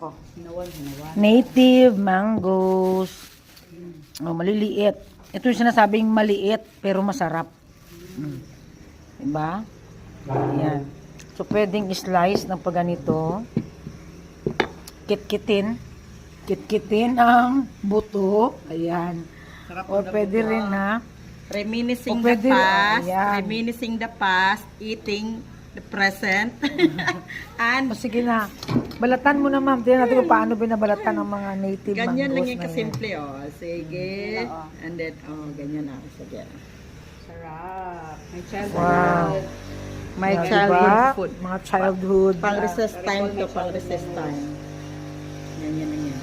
ko. Hinawan. Native mangoes. Oh, maliliit. Ito yung sinasabing maliit pero masarap. Diba? Ayan. So, pwedeng slice ng pagganito. Kitkitin. Kitkitin ang buto. Ayan. Sarap O pwede rin na. Reminiscing O, pwede, the past. ayan. Reminiscing the past. Eating the present. And O sige na. Balatan mo na, ma'am. Tingnan natin kung paano binabalatan ng mga native ganyan lang mangoes yung na yan. kasimple, oh. Sige. And then, ganyan na. Sige. Sarap. May childhood. Wow. My Diba? childhood food. Mga childhood. Pang recess time to pang recess time. Ganyan na yan.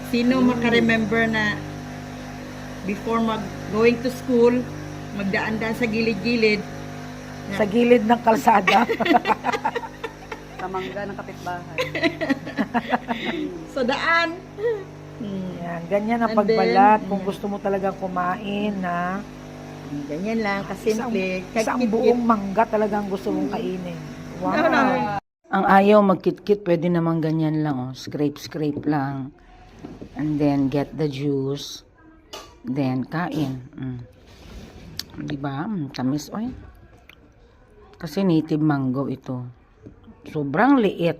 Sino makaremember na before going to school, magdaan-daan sa gilid-gilid, Sa gilid ng kalsada. Sa mangga ng kapitbahay. sa daan. Yan, ganyan ang And pagbalat. then, Kung gusto mo talagang kumain na Ganyan lang, kasimple. isang Kagkit-kit. buong mangga talagang gusto mong kainin. Wow. No, no. Ang ayaw magkit-kit, pwede naman ganyan lang. Oh. Scrape lang. And then, get the juice. Then, kain. Diba? Tamis, oy. Kasi native mango ito. Sobrang liit.